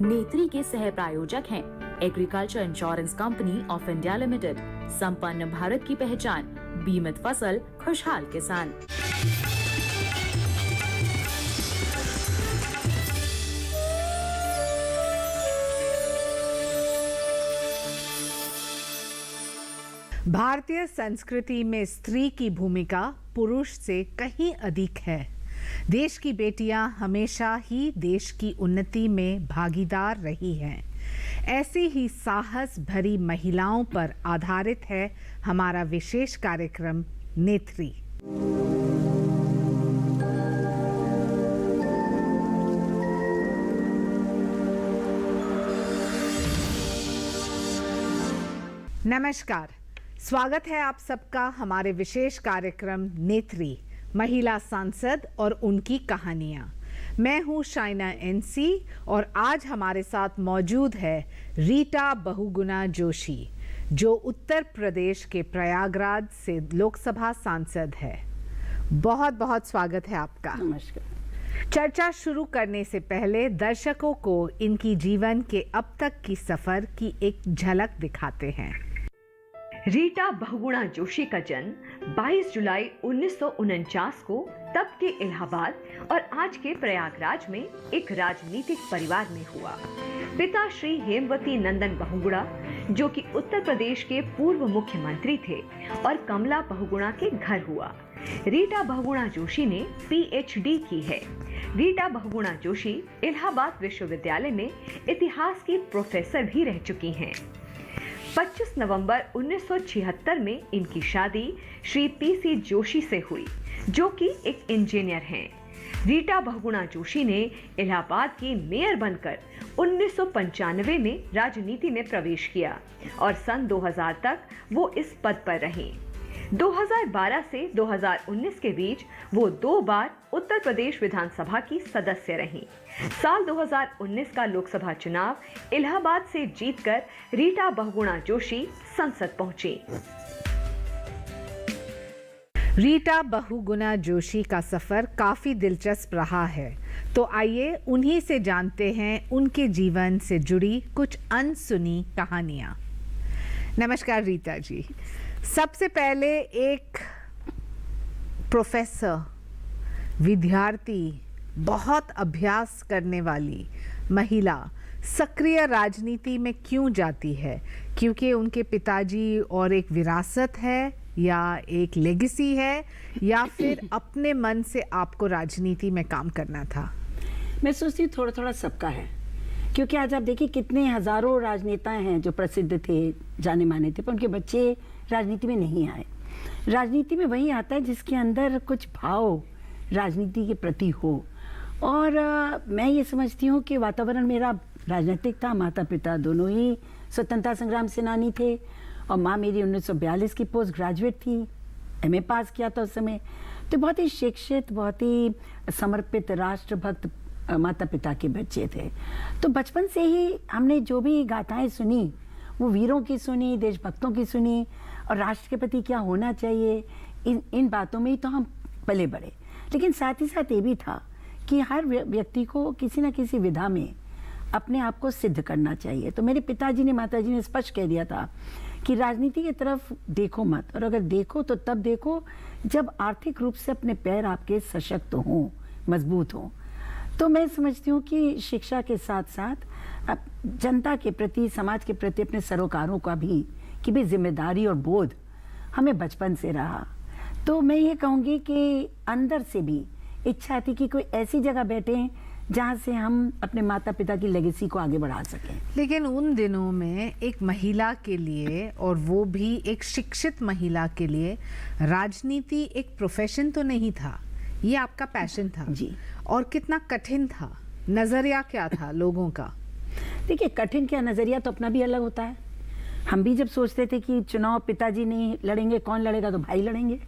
नेत्री के सह प्रायोजक हैं agriculture Insurance Company of India Limited. संपन्न भारत की पहचान, बीमित फसल, खुशहाल किसान। भारतीय संस्कृति में स्त्री की भूमिका पुरुष से कहीं अधिक है। देश की बेटियां हमेशा ही देश की उन्नति में भागीदार रही हैं। ऐसी ही साहस भरी महिलाओं पर आधारित है हमारा विशेष कार्यक्रम नेत्री। नमस्कार, स्वागत है आप सबका हमारे विशेष कार्यक्रम नेत्री, महिला सांसद और उनकी कहानियां। मैं हूं शाइना एनसी और आज हमारे साथ मौजूद है रीटा बहुगुणा जोशी, जो उत्तर प्रदेश के प्रयागराज से लोकसभा सांसद है। बहुत बहुत स्वागत है आपका। नमस्कार। चर्चा शुरू करने से पहले दर्शकों को इनकी जीवन के अब तक की सफर की एक झलक दिखाते हैं। रीटा बहुगुणा जोशी का जन्म 22 जुलाई 1949 को तब के इलाहाबाद और आज के प्रयागराज में एक राजनीतिक परिवार में हुआ। पिता श्री हेमवती नंदन बहुगुणा, जो कि उत्तर प्रदेश के पूर्व मुख्यमंत्री थे, और कमला बहुगुणा के घर हुआ। रीटा बहुगुणा जोशी ने पीएचडी की है। रीटा बहुगुणा जोशी इलाहाबाद विश्वविद्यालय में इतिहास की प्रोफेसर भी रह चुकी हैं। 25 नवंबर 1976 में इनकी शादी श्री पीसी जोशी से हुई, जो कि एक इंजीनियर हैं। रीटा बहुगुणा जोशी ने इलाहाबाद की मेयर बनकर 1995 में राजनीति में प्रवेश किया और सन 2000 तक वो इस पद पर रहीं। 2012 से 2019 के बीच वो 2 बार उत्तर प्रदेश विधानसभा की सदस्य रहीं। साल 2019 का लोकसभा चुनाव इलाहाबाद से जीतकर रीटा बहुगुणा जोशी संसद पहुंची। रीटा बहुगुणा जोशी का सफर काफी दिलचस्प रहा है, तो आइए उन्हीं से जानते हैं उनके जीवन से जुड़ी कुछ अनसुनी कहानियां। नमस्कार रीटा जी। सबसे पहले एक प्रोफेसर, विद्यार्थी, बहुत अभ्यास करने वाली महिला सक्रिय राजनीति में क्यों जाती है? क्योंकि उनके पिताजी और एक विरासत है, या एक लेगेसी है, या फिर अपने मन से आपको राजनीति में काम करना था? मैं सोचती हूँ थोड़ा थोड़ा सबका है, क्योंकि आज आप देखिए कितने हजारों राजनेता हैं जो प्रसिद्ध थे, जाने माने थे, पर उनके बच्चे राजनीति में नहीं आए। राजनीति में वही आता है जिसके अंदर कुछ भाव राजनीति के प्रति हो। और मैं ये समझती हूँ कि वातावरण मेरा राजनीतिक था। माता पिता दोनों ही स्वतंत्रता संग्राम सेनानी थे और माँ मेरी 1942 की पोस्ट ग्रेजुएट थी, एमए पास किया था उस समय। तो बहुत ही शिक्षित, बहुत ही समर्पित, राष्ट्रभक्त माता पिता के बच्चे थे। तो बचपन से ही हमने जो भी गाथाएं सुनी वो वीरों की सुनी, देशभक्तों की सुनी, और राष्ट्र के प्रति क्या होना चाहिए, इन बातों में ही तो हम पले बढ़े। लेकिन साथ ही साथ ये भी था कि हर व्यक्ति को किसी न किसी विधा में अपने आप को सिद्ध करना चाहिए। तो मेरे पिताजी ने, माताजी ने स्पष्ट कह दिया था कि राजनीति की तरफ देखो मत, और अगर देखो तो तब देखो जब आर्थिक रूप से अपने पैर आपके सशक्त हों, मजबूत हों। तो मैं समझती हूँ कि शिक्षा के साथ साथ जनता के प्रति, समाज के प्रति अपने सरोकारों का भी जिम्मेदारी और बोध हमें बचपन से रहा। तो मैं ये कहूँगी कि अंदर से भी इच्छा थी कि कोई ऐसी जगह बैठे जहाँ से हम अपने माता पिता की लेगेसी को आगे बढ़ा सकें। लेकिन उन दिनों में एक महिला के लिए, और वो भी एक शिक्षित महिला के लिए, राजनीति एक प्रोफेशन तो नहीं था, ये आपका पैशन था जी। और कितना कठिन था, नजरिया क्या था लोगों का? देखिए, कठिन क्या, नजरिया तो अपना भी अलग होता है। हम भी जब सोचते थे कि चुनाव पिताजी नहीं लड़ेंगे, कौन लड़ेगा, तो भाई लड़ेंगे।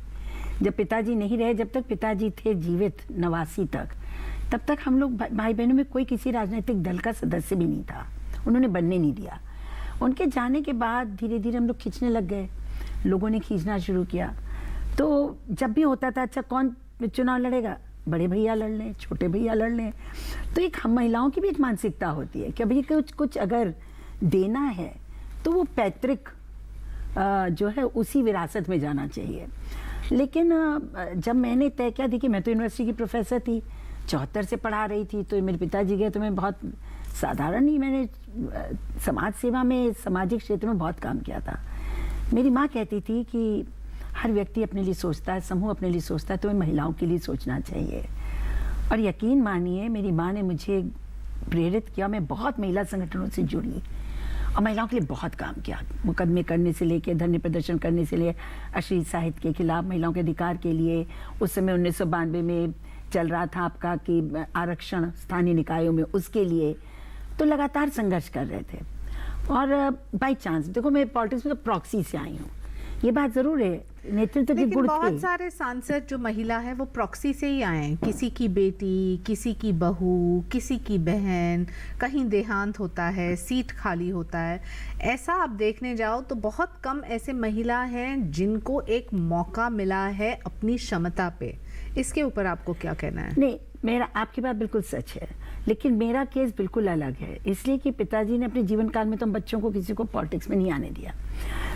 जब पिताजी नहीं रहे, जब तक पिताजी थे जीवित 89 तक, तब तक हम लोग भाई बहनों में कोई किसी राजनीतिक दल का सदस्य भी नहीं था, उन्होंने बनने नहीं दिया। उनके जाने के बाद धीरे धीरे हम लोग खींचने लग गए, लोगों ने खींचना शुरू किया। तो जब भी होता था, अच्छा कौन चुनाव लड़ेगा, बड़े भैया लड़ लें, छोटे भैया लड़ लें। तो एक हम महिलाओं की भी एक मानसिकता होती है कि अभी कुछ अगर देना है तो वो पैतृक जो है उसी विरासत में जाना चाहिए। लेकिन जब मैंने तय किया, देखिए मैं तो यूनिवर्सिटी की प्रोफेसर थी, 74 से पढ़ा रही थी, तो मेरे पिताजी गए तो मैं बहुत साधारण ही मैंने समाज सेवा में, सामाजिक क्षेत्र में बहुत काम किया था। मेरी माँ कहती थी कि हर व्यक्ति अपने लिए सोचता है, समूह अपने लिए सोचता है, तो महिलाओं के लिए सोचना चाहिए। और यकीन मानिए मेरी माँ ने मुझे प्रेरित किया, मैं बहुत महिला संगठनों से जुड़ी और महिलाओं के लिए बहुत काम किया, मुकदमे करने से लेके धरने प्रदर्शन करने से ले, अश्लील साहित्य के खिलाफ, महिलाओं के अधिकार के लिए। उस समय 1992 में चल रहा था आपका कि आरक्षण स्थानीय निकायों में, उसके लिए तो लगातार संघर्ष कर रहे थे। और बाई चांस देखो मैं पॉलिटिक्स में तो प्रॉक्सी से आई हूँ, ये बात जरूर है, नेतृत्व के लेकिन गुण बहुत थे। सारे सांसद जो महिला है वो प्रॉक्सी से ही आए हैं, किसी की बेटी, किसी की बहू, किसी की बहन, कहीं देहांत होता है, सीट खाली होता है। ऐसा आप देखने जाओ तो बहुत कम ऐसे महिला हैं जिनको एक मौका मिला है अपनी क्षमता पे। इसके ऊपर आपको क्या कहना है? नहीं, मेरा आपकी बात बिल्कुल सच है, लेकिन मेरा केस बिल्कुल अलग है, इसलिए कि पिताजी ने अपने जीवन काल में तो हम बच्चों को किसी को पॉलिटिक्स में नहीं आने दिया।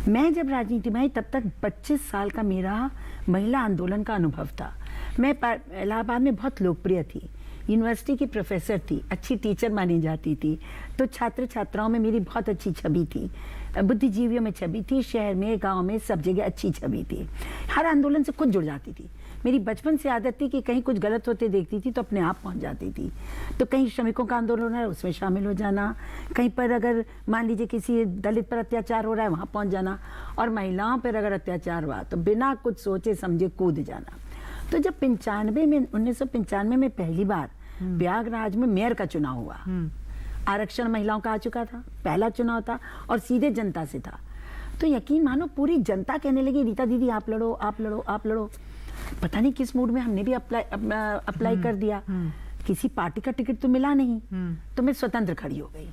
मैं जब राजनीति में आई तब तक 25 साल का मेरा महिला आंदोलन का अनुभव था। मैं इलाहाबाद में बहुत लोकप्रिय थी, यूनिवर्सिटी की प्रोफेसर थी, अच्छी टीचर मानी जाती थी, तो छात्र छात्राओं में मेरी बहुत अच्छी छवि थी, बुद्धिजीवियों में छवि थी, शहर में गांव में सब जगह अच्छी छवि थी, हर आंदोलन से खुद जुड़ जाती थी। मेरी बचपन से आदत थी कि कहीं कुछ गलत होते देखती थी तो अपने आप पहुंच जाती थी। तो कहीं श्रमिकों का आंदोलन है उसमें शामिल हो जाना, कहीं पर अगर मान लीजिए किसी दलित पर अत्याचार हो रहा है वहां पहुंच जाना, और महिलाओं पर अगर अत्याचार हुआ तो बिना कुछ सोचे समझे कूद जाना। तो जब 1995 में पहली बार प्रयागराज में मेयर का चुनाव हुआ, आरक्षण महिलाओं का आ चुका था, पहला चुनाव था और सीधे जनता से था, तो यकीन मानो पूरी जनता कहने लगी रीता दीदी आप लड़ो, आप लड़ो, आप लड़ो। पता नहीं किस मूड में हमने भी अप्लाई कर दिया। किसी पार्टी का टिकट तो मिला नहीं, तो मैं स्वतंत्र खड़ी हो गई।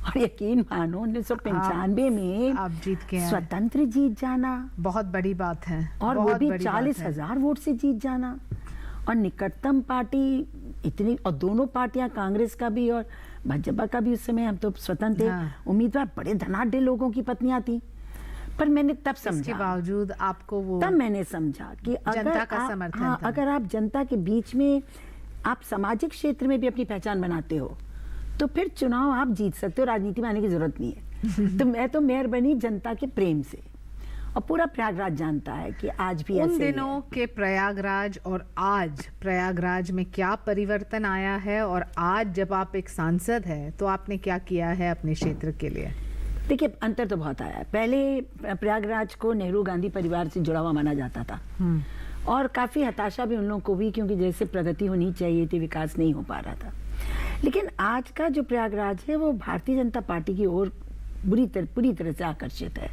और यकीन मानो 1995 में आप जीत के आए। स्वतंत्र जीत जाना बहुत बड़ी बात है, और वो बहुत भी बड़ी बात है। 40,000 वोट से जीत जाना। और निकटतम पार्टी इतनी, और दोनों पार्टियां, कांग्रेस का भी और भाजपा का भी, उस समय हम तो स्वतंत्र थे, हाँ। उम्मीदवार बड़े धनाढ्य लोगों की पत्नियां थी। पर मैंने तब इसके समझा, बावजूद आपको वो तब मैंने समझा कि अगर जनता का आप, समर्थन हाँ, था। अगर आप जनता के बीच में आप सामाजिक क्षेत्र में भी अपनी पहचान बनाते हो तो फिर चुनाव आप जीत सकते हो, राजनीति में आने की जरूरत नहीं है। तो मैं तो मेयर बनी जनता के प्रेम से, और पूरा प्रयागराज जानता है कि आज भी उन ऐसे ही दिनों है। के प्रयागराज और आज प्रयागराज में क्या परिवर्तन आया है, और आज जब आप एक सांसद हैं तो आपने क्या किया है अपने क्षेत्र के लिए? देखिए अंतर तो बहुत आया है। पहले प्रयागराज को नेहरू गांधी परिवार से जुड़ा हुआ माना जाता था, और काफी हताशा भी उन लोगों को भी, क्योंकि जैसे प्रगति होनी चाहिए थी विकास नहीं हो पा रहा था। लेकिन आज का जो प्रयागराज है वो भारतीय जनता पार्टी की ओर पूरी तरह से आकर्षित है।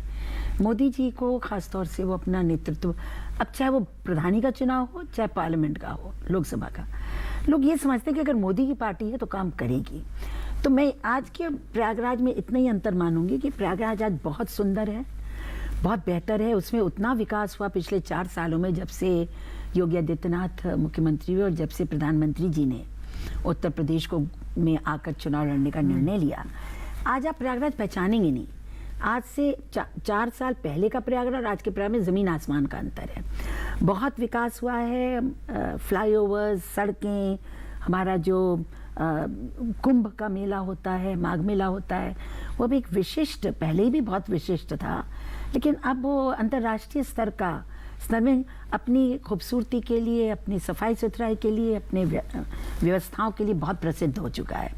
मोदी जी को खासतौर से वो अपना नेतृत्व, अब चाहे वो प्रधानी का चुनाव हो चाहे पार्लियामेंट का हो, लोकसभा का, लोग ये समझते हैं कि अगर मोदी की पार्टी है तो काम करेगी। तो मैं आज के प्रयागराज में इतना ही अंतर मानूंगी कि प्रयागराज आज बहुत सुंदर है, बहुत बेहतर है। उसमें उतना विकास हुआ पिछले 4 सालों में, जब से योगी आदित्यनाथ मुख्यमंत्री हुए और जब से प्रधानमंत्री जी ने उत्तर प्रदेश को में आकर चुनाव लड़ने का निर्णय लिया। आज आप प्रयागराज पहचानेंगे नहीं। आज से 4 साल पहले का प्रयागराज और आज के प्रयागराज में जमीन आसमान का अंतर है। बहुत विकास हुआ है, फ्लाईओवर्स, सड़कें, हमारा जो कुंभ का मेला होता है, माघ मेला होता है, वो भी एक विशिष्ट, पहले ही भी बहुत विशिष्ट था, लेकिन अब वो अंतर्राष्ट्रीय स्तर में अपनी खूबसूरती के लिए, अपनी सफाई सुथराई के लिए, अपने व्यवस्थाओं के लिए बहुत प्रसिद्ध हो चुका है।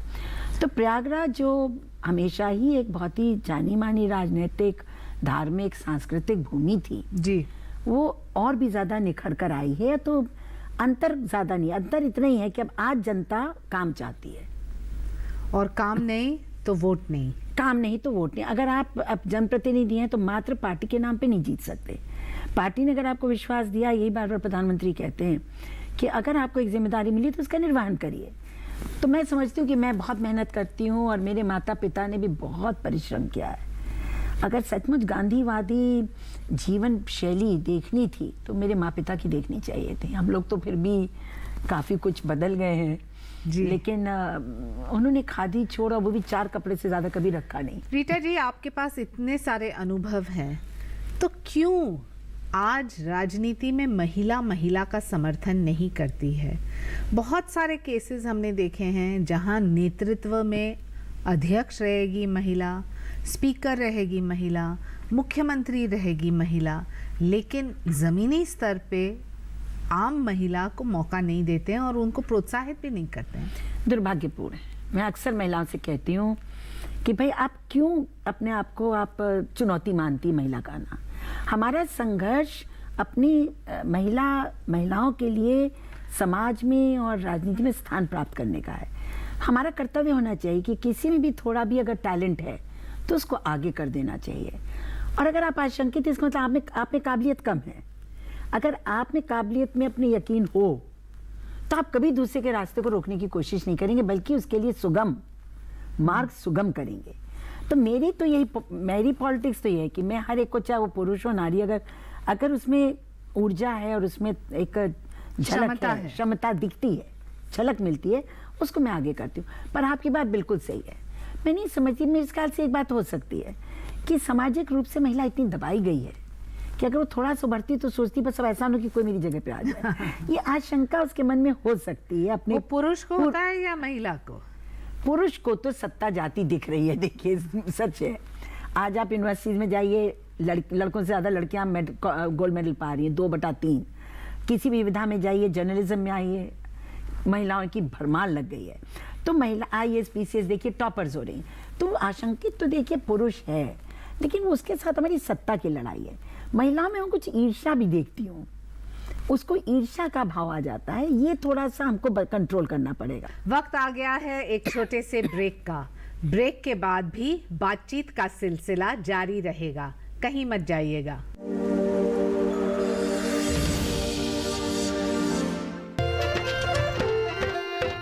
तो प्रयागराज जो हमेशा ही एक बहुत ही जानी मानी राजनीतिक, धार्मिक, सांस्कृतिक भूमि थी जी, वो और भी ज्यादा निखर कर आई है। तो अंतर ज्यादा नहीं, अंतर इतना ही है कि अब आज जनता काम चाहती है, और काम नहीं तो वोट नहीं। काम नहीं तो वोट नहीं। अगर आप अब जनप्रतिनिधि हैं तो मात्र पार्टी के नाम पे नहीं जीत सकते। पार्टी ने अगर आपको विश्वास दिया, यही बार बार प्रधानमंत्री कहते हैं कि अगर आपको एक जिम्मेदारी मिली तो उसका निर्वहन करिए। तो मैं समझती हूँ कि मैं बहुत मेहनत करती हूँ और मेरे माता पिता ने भी बहुत परिश्रम किया है। अगर सचमुच गांधीवादी जीवन शैली देखनी थी तो मेरे माँ पिता की देखनी चाहिए थी। हम लोग तो फिर भी काफ़ी कुछ बदल गए हैं जी। लेकिन उन्होंने खादी छोड़ा, वो भी 4 कपड़े से ज़्यादा कभी रखा नहीं। रीटा जी, आपके पास इतने सारे अनुभव हैं, तो क्यों आज राजनीति में महिला का समर्थन नहीं करती है? बहुत सारे केसेस हमने देखे हैं जहां नेतृत्व में अध्यक्ष रहेगी महिला, स्पीकर रहेगी महिला, मुख्यमंत्री रहेगी महिला, लेकिन ज़मीनी स्तर पे आम महिला को मौका नहीं देते हैं और उनको प्रोत्साहित भी नहीं करते हैं। दुर्भाग्यपूर्ण है। मैं अक्सर महिलाओं से कहती हूँ कि भाई आप क्यों अपने आप को आप चुनौती मानती महिला का ना। हमारा संघर्ष अपनी महिलाओं के लिए समाज में और राजनीति में स्थान प्राप्त करने का है। हमारा कर्तव्य होना चाहिए कि किसी में भी थोड़ा भी अगर टैलेंट है तो उसको आगे कर देना चाहिए। और अगर आप आशंकित हैं, इसका मतलब आप में काबिलियत कम है। अगर आप में काबिलियत में अपने यकीन हो तो आप कभी दूसरे के रास्ते को रोकने की कोशिश नहीं करेंगे, बल्कि उसके लिए मार्ग सुगम करेंगे। तो मेरी पॉलिटिक्स तो ये है कि मैं हर एक को, चाहे वो पुरुष हो नारी, अगर उसमें ऊर्जा है और उसमें एक झलक है, क्षमता दिखती है, झलक मिलती है, उसको मैं आगे करती हूँ। पर आपकी बात बिल्कुल सही है। मैं नहीं समझती, मेरे ख्याल से एक बात हो सकती है कि सामाजिक रूप से महिला इतनी दबाई गई है कि अगर वो थोड़ा सा बढ़ती तो सोचती बस अब ऐसा हो कि कोई मेरी जगह पे आ जाए। ये आशंका उसके मन में हो सकती है। अपने पुरुष को होता है या महिला को? पुरुष को तो सत्ता जाती दिख रही है। देखिए, सच है, आज आप यूनिवर्सिटीज में जाइए, लड़कों से ज़्यादा लड़कियां गोल्ड मेडल पा रही हैं, 2/3। किसी भी विधा में जाइए, जर्नलिज्म में आइए, महिलाओं की भरमार लग गई है। तो महिला IAS PCS देखिए टॉपर्स हो रही। तो आशंकित तो देखिए पुरुष है, लेकिन उसके साथ हमारी सत्ता की लड़ाई है। महिलाओं में हम कुछ ईर्ष्या भी देखती हूँ, उसको ईर्ष्या का भाव आ जाता है। ये थोड़ा सा हमको कंट्रोल करना पड़ेगा। वक्त आ गया है एक छोटे से ब्रेक का। ब्रेक के बाद भी बातचीत का सिलसिला जारी रहेगा, कहीं मत जाइएगा।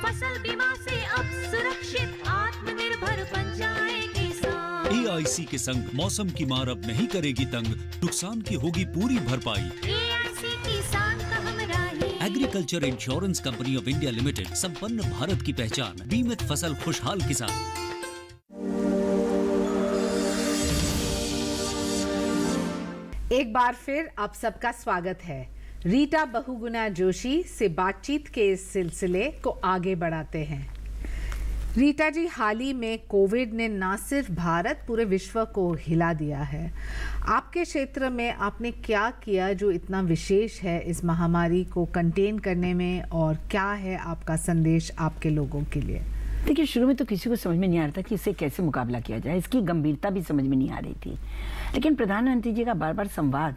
फसल बीमा से अब सुरक्षित आत्मनिर्भर बन जाए किसान। AIC के संग मौसम की मार अब नहीं करेगी तंग, नुकसान की होगी पूरी भरपाई। AIC किसान का हमराही। Agriculture Insurance Company of India Limited, संपन्न भारत की पहचान, बीमित फसल खुशहाल किसान। एक बार फिर आप सबका स्वागत है। रीटा बहुगुणा जोशी से बातचीत के इस सिलसिले को आगे बढ़ाते हैं। रीटा जी, हाल ही में कोविड ने ना सिर्फ भारत, पूरे विश्व को हिला दिया है। आपके क्षेत्र में आपने क्या किया जो इतना विशेष है इस महामारी को कंटेन करने में, और क्या है आपका संदेश आपके लोगों के लिए? देखिए, शुरू में तो किसी को समझ में नहीं आ रहा था कि इससे कैसे मुकाबला किया जाए, इसकी गंभीरता भी समझ में नहीं आ रही थी। लेकिन प्रधानमंत्री जी का बार बार संवाद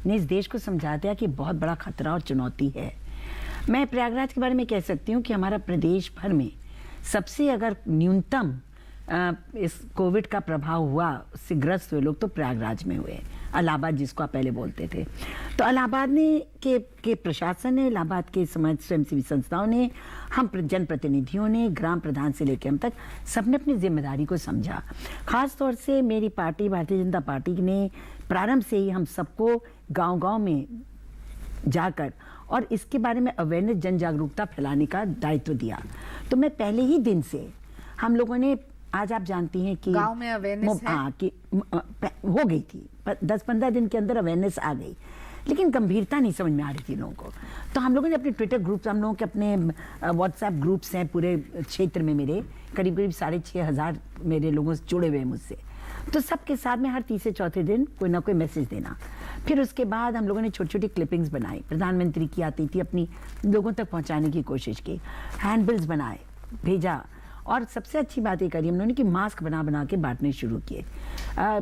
ने इस देश को समझा दिया कि बहुत बड़ा खतरा और चुनौती है। मैं प्रयागराज के बारे में कह सकती हूँ कि हमारा प्रदेश भर में सबसे अगर न्यूनतम इस कोविड का प्रभाव हुआ, उससे ग्रस्त हुए लोग तो प्रयागराज में हुए। इलाहाबाद जिसको आप पहले बोलते थे, तो इलाहाबाद ने के प्रशासन ने, इलाहाबाद के समाज स्वयंसेवी संस्थाओं ने, हम जनप्रतिनिधियों ने, ग्राम प्रधान से लेकर हम तक, सबने अपनी जिम्मेदारी को समझा। खास तौर से मेरी पार्टी भारतीय जनता पार्टी ने प्रारंभ से ही हम सबको गांव-गांव में जाकर और इसके बारे में अवेयरनेस, जन जागरूकता फैलाने का दायित्व दिया। तो मैं पहले ही दिन से हम लोगों ने, आज आप जानती हैं कि गांव में अवेयरनेस हो गई थी, 10-15 दिन के अंदर अवेयरनेस आ गई, लेकिन गंभीरता नहीं समझ में आ रही थी लोगों को। तो हम लोगों ने अपने ट्विटर ग्रुप्स, हम लोगों के अपने व्हाट्सएप ग्रुप्स हैं पूरे क्षेत्र में, मेरे करीब 6,500 मेरे लोगों से जुड़े हुए हैं मुझसे। तो सबके साथ में हर तीसरे चौथे दिन कोई ना कोई मैसेज देना। फिर उसके बाद हम लोगों ने छोटी छोटी क्लिपिंग्स बनाई, प्रधानमंत्री की आती थी, अपनी लोगों तक पहुंचाने की कोशिश की, हैंडबिल्स बनाए, भेजा। और सबसे अच्छी बात ये करी हम लोगों ने कि मास्क बना बना के बांटने शुरू किए।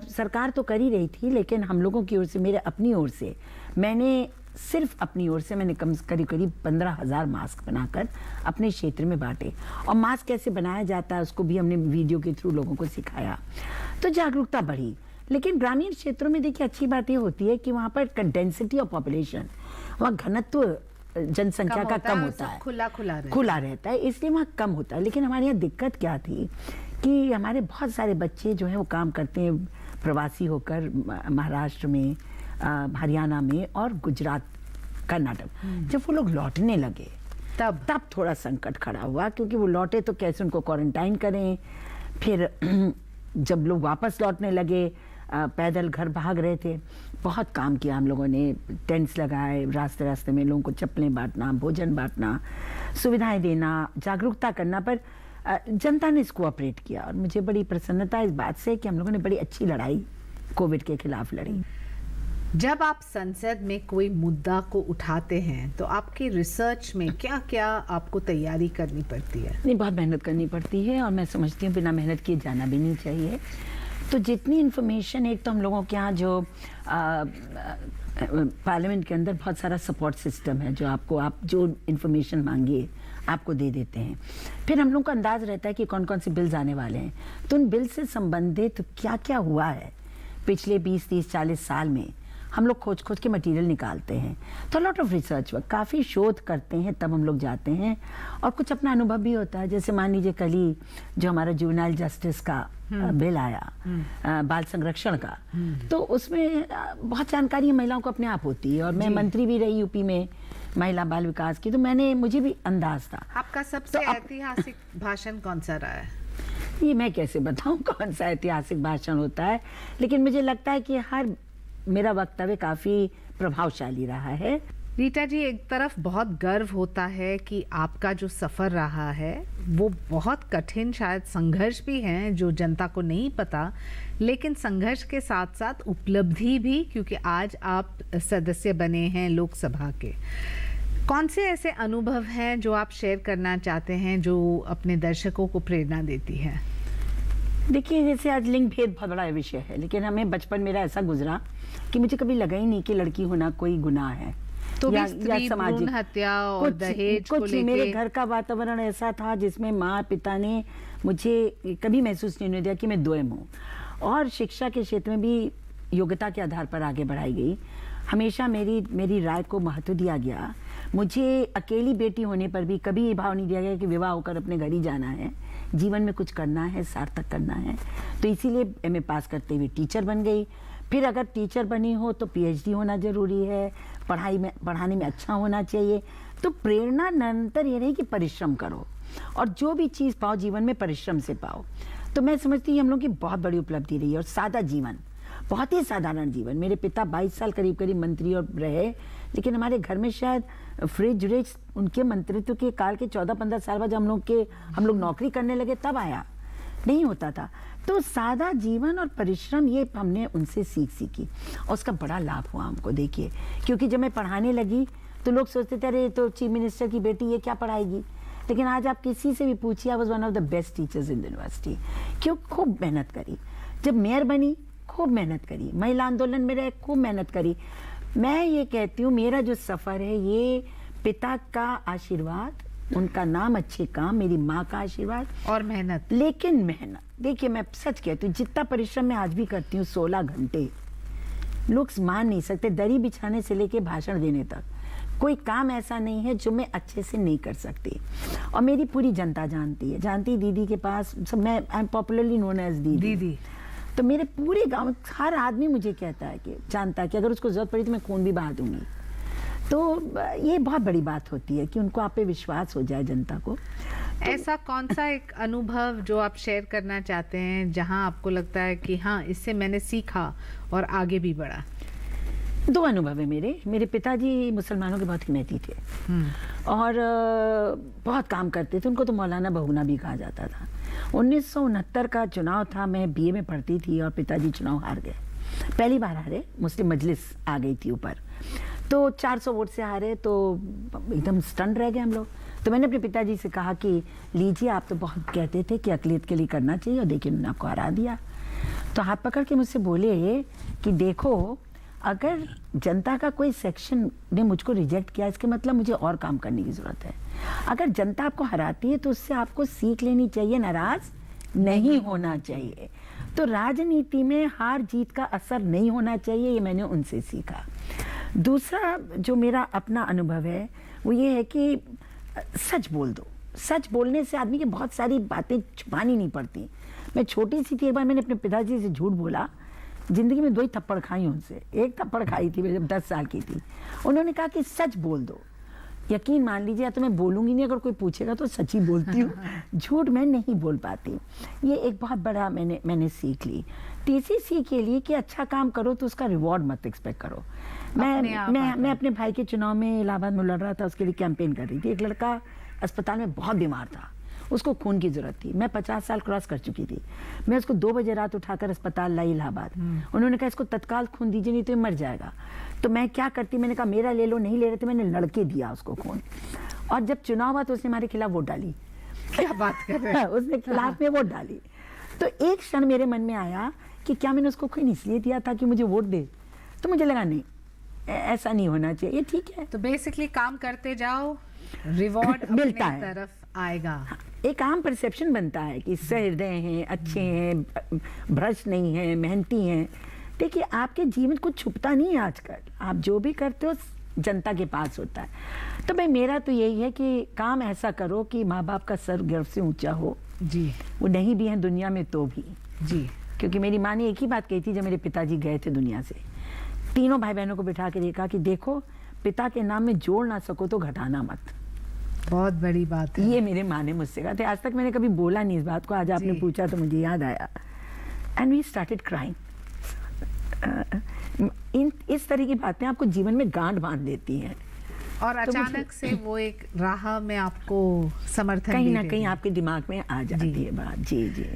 सरकार तो कर ही रही थी, लेकिन हम लोगों की ओर से, मेरे अपनी ओर से, मैंने सिर्फ अपनी ओर से मैंने करीब 15,000 मास्क बनाकर अपने क्षेत्र में बांटे। और मास्क कैसे बनाया जाता है उसको भी हमने वीडियो के थ्रू लोगों को सिखाया। तो जागरूकता बढ़ी। लेकिन ग्रामीण क्षेत्रों में देखिए अच्छी बात ये होती है कि वहाँ पर डेंसिटी ऑफ पॉपुलेशन, वहाँ घनत्व जनसंख्या का कम होता है, खुला रहता है, इसलिए वहाँ कम होता है। लेकिन हमारे यहाँ दिक्कत क्या थी कि हमारे बहुत सारे बच्चे जो हैं वो काम करते हैं प्रवासी होकर महाराष्ट्र में, हरियाणा में और गुजरात, कर्नाटक। जब वो लोग लौटने लगे तब थोड़ा संकट खड़ा हुआ, क्योंकि वो लौटे तो कैसे उनको क्वारंटाइन करें। फिर जब लोग वापस लौटने लगे, पैदल घर भाग रहे थे, बहुत काम किया हम लोगों ने। टेंट्स लगाए, रास्ते रास्ते में लोगों को चप्पलें बांटना, भोजन बांटना, सुविधाएं देना, जागरूकता करना, पर जनता ने इसको ऑपरेट किया। और मुझे बड़ी प्रसन्नता इस बात से कि हम लोगों ने बड़ी अच्छी लड़ाई कोविड के खिलाफ लड़ी। जब आप संसद में कोई मुद्दा को उठाते हैं तो आपकी रिसर्च में क्या क्या आपको तैयारी करनी पड़ती है? नहीं, बहुत मेहनत करनी पड़ती है, और मैं समझती हूँ बिना मेहनत किए जाना भी नहीं चाहिए। तो जितनी इन्फॉर्मेशन, एक तो हम लोगों के यहाँ जो पार्लियामेंट के अंदर बहुत सारा सपोर्ट सिस्टम है, जो आपको, आप जो इन्फॉर्मेशन मांगिए आपको दे देते हैं। फिर हम लोग को अंदाज रहता है कि कौन कौन से बिल्स आने वाले हैं, तो उन बिल से संबंधित क्या क्या हुआ है पिछले 20, 30, 40 साल में, हम लोग खोज खोज के मटेरियल निकालते हैं। तो लॉट ऑफ रिसर्च वर्क, काफ़ी शोध करते हैं, तब हम लोग जाते हैं। और कुछ अपना अनुभव भी होता है। जैसे मान लीजिए कल ही जो हमारा जुवेनाइल जस्टिस का बिल आया, बाल संरक्षण का, तो उसमें बहुत जानकारी महिलाओं को अपने आप होती है। और मैं मंत्री भी रही यूपी में महिला बाल विकास की, तो मुझे भी अंदाज था। आपका सबसे ऐतिहासिक भाषण कौन सा रहा है? ये मैं कैसे बताऊं कौन सा ऐतिहासिक भाषण होता है, लेकिन मुझे लगता है कि मेरा वक्तव्य काफी प्रभावशाली रहा है। रीटा जी, एक तरफ बहुत गर्व होता है कि आपका जो सफर रहा है वो बहुत कठिन, शायद संघर्ष भी हैं जो जनता को नहीं पता, लेकिन संघर्ष के साथ साथ उपलब्धि भी, क्योंकि आज आप सदस्य बने हैं लोकसभा के। कौन से ऐसे अनुभव हैं जो आप शेयर करना चाहते हैं, जो अपने दर्शकों को प्रेरणा देती है? देखिए, जैसे आज लिंग भेद बहुत बड़ा विषय है, लेकिन हमें बचपन मेरा ऐसा गुजरा कि मुझे कभी लगा ही नहीं कि लड़की होना कोई गुनाह है। तो या भ्रूण हत्या और दहेज को लेके मेरे घर का वातावरण ऐसा था जिसमें माँ पिता ने मुझे कभी महसूस नहीं दिया कि मैं दोयम हूँ। और शिक्षा के क्षेत्र में भी योग्यता के आधार पर आगे बढ़ाई गई। हमेशा मेरी राय को महत्व दिया गया। मुझे अकेली बेटी होने पर भी कभी ये भाव नहीं दिया गया कि विवाह होकर अपने घर ही जाना है, जीवन में कुछ करना है, सार्थक करना है। तो इसीलिए एमए पास करते हुए टीचर बन गई। फिर अगर टीचर बनी हो तो पीएचडी होना जरूरी है, पढ़ाने में अच्छा होना चाहिए। तो प्रेरणा निरंतर ये रही कि परिश्रम करो, और जो भी चीज़ पाओ जीवन में परिश्रम से पाओ। तो मैं समझती हूँ हम लोग की बहुत बड़ी उपलब्धि रही है। और सादा जीवन, बहुत ही साधारण जीवन। मेरे पिता 22 साल करीब मंत्री और रहे, लेकिन हमारे घर में शायद फ्रिज उनके मंत्रित्व के काल के 14-15 साल बाद हम लोग नौकरी करने लगे तब आया, नहीं होता था। तो सादा जीवन और परिश्रम, ये हमने उनसे सीखी, और उसका बड़ा लाभ हुआ हमको। देखिए, क्योंकि जब मैं पढ़ाने लगी तो लोग सोचते थे अरे तो चीफ मिनिस्टर की बेटी ये क्या पढ़ाएगी, लेकिन आज आप किसी से भी पूछिए, I was one of the best teachers in the university. क्यों? खूब मेहनत करी। जब मेयर बनी खूब मेहनत करी, महिला आंदोलन में रहे खूब मेहनत करी। मैं ये कहती हूँ मेरा जो सफ़र है ये पिता का आशीर्वाद, उनका नाम, अच्छे काम, मेरी माँ का आशीर्वाद और मेहनत। लेकिन मेहनत, देखिए मैं सच कहती हूँ, जितना परिश्रम मैं आज भी करती हूँ, 16 घंटे, लोग मान नहीं सकते। दरी बिछाने से लेके भाषण देने तक कोई काम ऐसा नहीं है जो मैं अच्छे से नहीं कर सकती। और मेरी पूरी जनता जानती दीदी के पास सब, मैं I am popularly known as Didi. तो मेरे पूरे गांव हर आदमी मुझे कहता है कि जानता है कि अगर उसको जरूरत पड़ी तो मैं खून भी बहा दूंगी। तो ये बहुत बड़ी बात होती है कि उनको आप पे विश्वास हो जाए, जनता को। ऐसा कौन सा एक अनुभव जो आप शेयर करना चाहते हैं जहां आपको लगता है कि हाँ, इससे मैंने सीखा और आगे भी बढ़ा? 2 अनुभव है मेरे पिताजी मुसलमानों के बहुत हिमैती थे और बहुत काम करते थे। उनको तो मौलाना बहुना भी कहा जाता था। 1969 का चुनाव था, मैं बीए में पढ़ती थी और पिताजी चुनाव हार गए। पहली बार हारे, मुस्लिम मजलिस आ गई थी ऊपर, तो 400 वोट से हारे। तो एकदम स्टन रह गए हम लोग। तो मैंने अपने पिताजी से कहा कि लीजिए, आप तो बहुत कहते थे कि अक़लियत के लिए करना चाहिए, और देखिए उन्होंने आपको हरा दिया। तो हाथ पकड़ के मुझसे बोले कि देखो, अगर जनता का कोई सेक्शन ने मुझको रिजेक्ट किया, इसके मतलब मुझे और काम करने की ज़रूरत है। अगर जनता आपको हराती है तो उससे आपको सीख लेनी चाहिए, नाराज़ नहीं होना चाहिए। तो राजनीति में हार जीत का असर नहीं होना चाहिए, ये मैंने उनसे सीखा। दूसरा जो मेरा अपना अनुभव है वो ये है कि सच बोल दो। सच बोलने से आदमी की बहुत सारी बातें छुपानी नहीं पड़ती। मैं छोटी सी थी, एक बार मैंने अपने पिताजी से झूठ बोला। जिंदगी में 2 ही थप्पड़ खाई उनसे। एक थप्पड़ खाई थी मैं जब 10 साल की थी। उन्होंने कहा कि सच बोल दो, यकीन मान लीजिए, या तो मैं बोलूंगी नहीं, अगर कोई पूछेगा तो सच्ची बोलती हूँ, झूठ मैं नहीं बोल पाती। ये एक बहुत बड़ा मैंने सीख ली टीसीसी के लिए कि अच्छा काम करो तो उसका रिवॉर्ड मत एक्सपेक्ट करो। मैं अपने भाई के चुनाव में इलाहाबाद में लड़ रहा था, उसके लिए कैंपेन कर रही थी। एक लड़का अस्पताल में बहुत बीमार था, उसको खून की जरूरत थी। मैं 50 साल क्रॉस कर चुकी थी। मैं उसको 2 बजे रात उठाकर अस्पताल लाई इलाहाबाद। उन्होंने कहा इसको तत्काल खून दीजिए नहीं तो ये मर जाएगा। तो मैं क्या करती, मैंने कहा मेरा ले लो, नहीं ले रहे थे, मैंने लड़के दिया उसको खून। और जब चुनाव हुआ तो उसने हमारे खिलाफ वोट डाली। क्या बात कर रहे हैं? उसने खिलाफ में वोट डाली। तो एक क्षण मेरे मन में आया कि क्या मैंने उसको खून इसलिए दिया था कि मुझे वोट दे? तो मुझे लगा नहीं, ऐसा नहीं होना चाहिए, ये ठीक है। तो बेसिकली काम करते जाओ, रिवॉर्ड मिलता अपनी है। तरफ आएगा। एक आम परसेप्शन बनता है कि सहृदय हैं, अच्छे हैं, भ्रष्ट नहीं हैं, मेहनती हैं। देखिए, आपके जीवन कुछ छुपता नहीं है आजकल। आप जो भी करते हो जनता के पास होता है। तो भाई मेरा तो यही है कि काम ऐसा करो कि माँ बाप का सर गर्व से ऊंचा हो। जी वो नहीं भी हैं दुनिया में तो भी। जी। क्योंकि मेरी माँ ने एक ही बात कही थी जब मेरे पिताजी गए थे दुनिया से। तीनों भाई बहनों को बिठा के देखा कि देखो, पिता के नाम में जोड़ ना सको तो घटाना मत। बहुत बड़ी बात है। ये मेरे माँ ने मुझसे कहा था। आज तक मैंने कभी बोला नहीं इस बात को, आज आपने जी। पूछा तो मुझे याद आया। And we started crying. इस तरह की बातें आपको जीवन में गांठ बांध देती हैं। और तो मुझे- अचानक से वो एक राह में आपको समर्थन कहीं दे ना रही कहीं है। आपके दिमाग में आ जाती है बात। जी जी।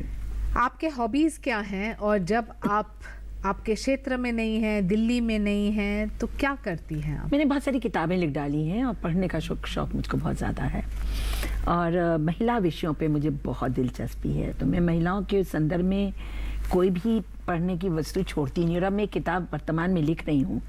आपके हॉबीज क्या हैं, और जब आप आपके क्षेत्र में नहीं हैं, दिल्ली में नहीं हैं, तो क्या करती हैं आप? मैंने बहुत सारी किताबें लिख डाली हैं और पढ़ने का शौक मुझको बहुत ज़्यादा है। और महिला विषयों पे मुझे बहुत दिलचस्पी है। तो मैं महिलाओं के संदर्भ में कोई भी पढ़ने की वस्तु छोड़ती नहीं। और अब मैं एक किताब वर्तमान में लिख रही हूँ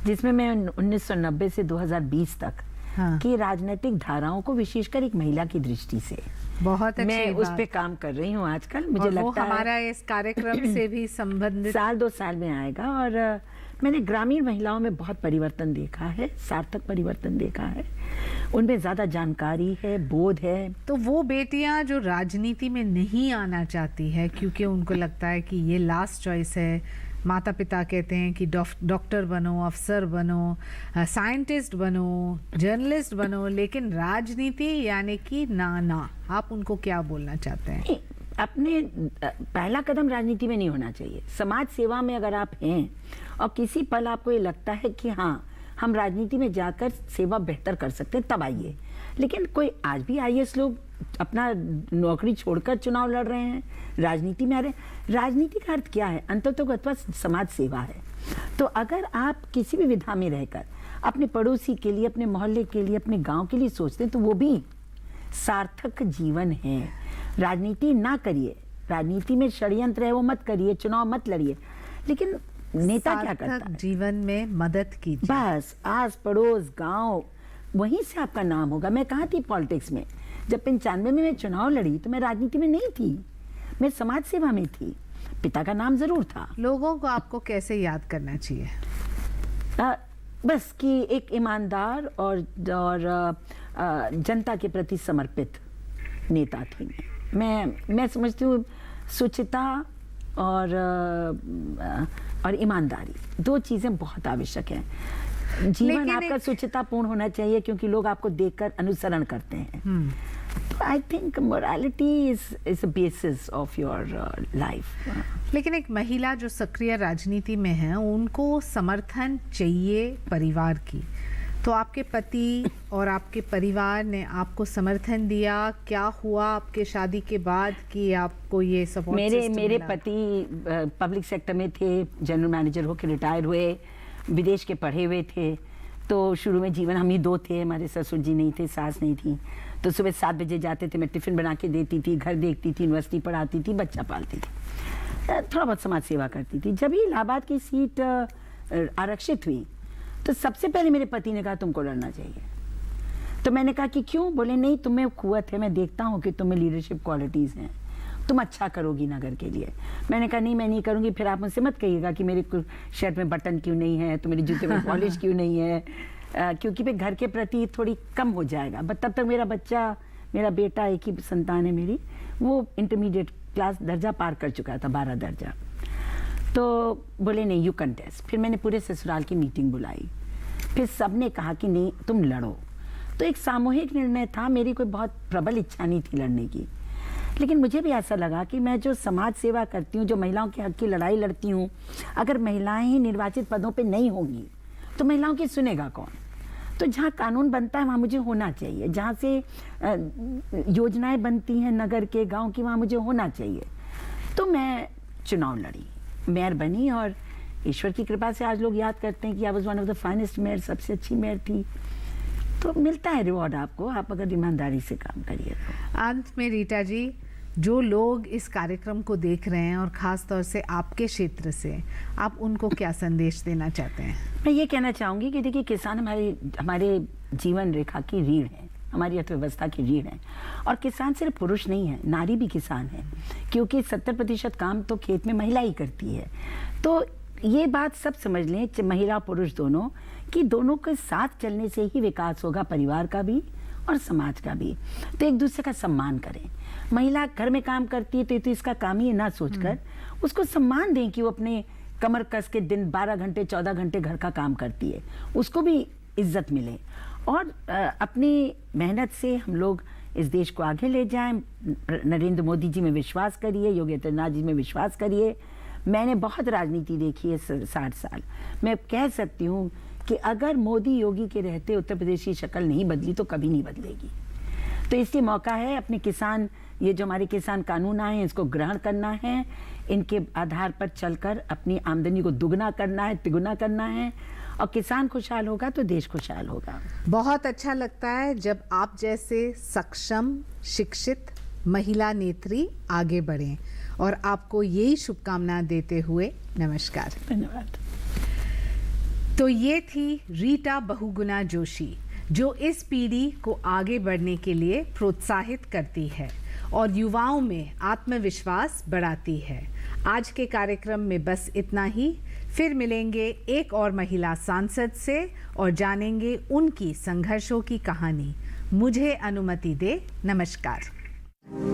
जिसमें मैं 1990 से 2020 तक हाँ। की राजनीतिक धाराओं को विशेषकर एक महिला की दृष्टि से बहुत अच्छी मैं उस बात। पे काम कर रही हूँ आजकल। मुझे और वो लगता है हमारा इस कार्यक्रम से भी संबंधित। 1-2 साल में आएगा। और मैंने ग्रामीण महिलाओं में बहुत परिवर्तन देखा है, सार्थक परिवर्तन देखा है। उनमें ज़्यादा जानकारी है, बोध है। तो वो बेटियां जो राजनीति में नहीं आना चाहती है क्योंकि उनको लगता है कि ये लास्ट चॉइस है, माता पिता कहते हैं कि डॉक्टर बनो, अफसर बनो, साइंटिस्ट बनो, जर्नलिस्ट बनो, लेकिन राजनीति यानी कि ना, आप उनको क्या बोलना चाहते हैं? अपने पहला कदम राजनीति में नहीं होना चाहिए। समाज सेवा में अगर आप हैं और किसी पल आपको ये लगता है कि हाँ हम राजनीति में जाकर सेवा बेहतर कर सकते हैं, तब आइए। लेकिन कोई आज भी आईएएस लोग अपना नौकरी छोड़कर चुनाव लड़ रहे हैं, राजनीति में आ रहे हैं। राजनीति का अर्थ क्या है? अंततः समाज सेवा है। तो अगर आप किसी भी विधा में रहकर अपने पड़ोसी के लिए, अपने मोहल्ले के लिए, अपने गांव के लिए सोचते हैं तो वो भी सार्थक जीवन है। राजनीति ना करिए, राजनीति में षड्यंत्र है वो मत करिए, चुनाव मत लड़िए, लेकिन नेता क्या करता सार्थक है? जीवन में मदद कीजिए। बस आस पड़ोस गांव, वहीं से आपका नाम होगा। मैं कहाँ थी पॉलिटिक्स में? जब 95 में मैं चुनाव लड़ी तो मैं राजनीति में नहीं थी, मैं समाज सेवा में थी। पिता का नाम जरूर था। लोगों को आपको कैसे याद करना चाहिए? बस कि एक ईमानदार और जनता के प्रति समर्पित नेता थी। मैं समझती हूँ सुचिता और ईमानदारी 2 चीजें बहुत आवश्यक हैं। जीवन लेकिन आपका सुचितापूर्ण होना चाहिए क्योंकि लोग आपको देखकर अनुसरण करते हैं। I think morality is the basis of your life. लेकिन एक महिला जो सक्रिय राजनीति में है उनको समर्थन चाहिए परिवार की, तो आपके पति और आपके परिवार ने आपको समर्थन दिया? क्या हुआ आपके शादी के बाद कि आपको ये सपोर्ट मेरे सिस्टम मेरे मिला? पति पब्लिक सेक्टर में थे, जनरल मैनेजर होकर रिटायर हुए, विदेश के पढ़े हुए थे। तो शुरू में जीवन हम ही 2 थे, हमारे ससुर जी नहीं थे, सास नहीं थी। तो सुबह 7 बजे जाते थे, मैं टिफिन बना के देती थी, घर देखती थी, यूनिवर्सिटी पढ़ाती थी, बच्चा पालती थी, थोड़ा बहुत समाज सेवा करती थी। जब ही इलाहाबाद की सीट आरक्षित हुई तो सबसे पहले मेरे पति ने कहा तुमको लड़ना चाहिए। तो मैंने कहा कि क्यों? बोले नहीं, तुम्हें कुव्वत है, मैं देखता हूँ कि तुम्हें लीडरशिप क्वालिटीज़ हैं, तुम अच्छा करोगी नगर के लिए। मैंने कहा नहीं, मैं नहीं करूँगी। फिर आप मुझसे मत कहिएगा कि मेरे शर्ट में बटन क्यों नहीं है, तो मेरे जूते में पॉलिश क्यों नहीं है, क्योंकि फिर घर के प्रति थोड़ी कम हो जाएगा। बट तब तक मेरा बेटा एक ही संतान है मेरी, वो इंटरमीडिएट क्लास दर्जा पार कर चुका था, 12 दर्जा। तो बोले नहीं, यू कंटेस्ट। फिर मैंने पूरे ससुराल की मीटिंग बुलाई, फिर सबने कहा कि नहीं तुम लड़ो। तो एक सामूहिक निर्णय था, मेरी कोई बहुत प्रबल इच्छा नहीं थी लड़ने की। लेकिन मुझे भी ऐसा लगा कि मैं जो समाज सेवा करती हूँ, जो महिलाओं के हक की लड़ाई लड़ती हूँ, अगर महिलाएं ही निर्वाचित पदों पे नहीं होंगी तो महिलाओं की सुनेगा कौन। तो जहाँ कानून बनता है वहाँ मुझे होना चाहिए, जहाँ से योजनाएं बनती हैं नगर के, गांव की, वहाँ मुझे होना चाहिए। तो मैं चुनाव लड़ी, मेयर बनी, और ईश्वर की कृपा से आज लोग याद करते हैं कि I was one of the finest mayor, सबसे अच्छी मेयर थी। तो मिलता है रिवॉर्ड आपको, आप अगर ईमानदारी से काम करिए तो। अंत में रीटा जी, जो लोग इस कार्यक्रम को देख रहे हैं और ख़ास तौर से आपके क्षेत्र से, आप उनको क्या संदेश देना चाहते हैं? मैं ये कहना चाहूँगी कि देखिए, किसान हमारे जीवन रेखा की रीढ़ है, हमारी अर्थव्यवस्था की रीढ़ है। और किसान सिर्फ पुरुष नहीं है, नारी भी किसान है, क्योंकि 70% काम तो खेत में महिला ही करती है। तो ये बात सब समझ लें, महिला पुरुष दोनों, कि दोनों के साथ चलने से ही विकास होगा, परिवार का भी और समाज का भी। तो एक दूसरे का सम्मान करें। महिला घर में काम करती है तो इसका काम ही है ना सोचकर उसको सम्मान दें कि वो अपने कमर कस के दिन 12 घंटे 14 घंटे घर का काम करती है, उसको भी इज्जत मिले। और अपनी मेहनत से हम लोग इस देश को आगे ले जाएं। नरेंद्र मोदी जी में विश्वास करिए, योगी आदित्यनाथ जी में विश्वास करिए। मैंने बहुत राजनीति देखी है 60 साल। मैं कह सकती हूँ कि अगर मोदी योगी के रहते उत्तर प्रदेश की शक्ल नहीं बदली तो कभी नहीं बदलेगी। तो इसलिए मौका है अपने किसान, ये जो हमारे किसान कानून आए हैं, इसको ग्रहण करना है, इनके आधार पर चलकर अपनी आमदनी को दुगना करना है, तिगुना करना है, और किसान खुशहाल होगा तो देश खुशहाल होगा। बहुत अच्छा लगता है जब आप जैसे सक्षम, शिक्षित महिला नेत्री आगे बढ़ें, और आपको यही शुभकामनाएं देते हुए नमस्कार। धन्यवाद। तो ये थी रीटा बहुगुणा जोशी, जो इस पीढ़ी को आगे बढ़ने के लिए प्रोत्साहित करती है और युवाओं में आत्मविश्वास बढ़ाती है। आज के कार्यक्रम में बस इतना ही। फिर मिलेंगे एक और महिला सांसद से और जानेंगे उनकी संघर्षों की कहानी। मुझे अनुमति दे। नमस्कार।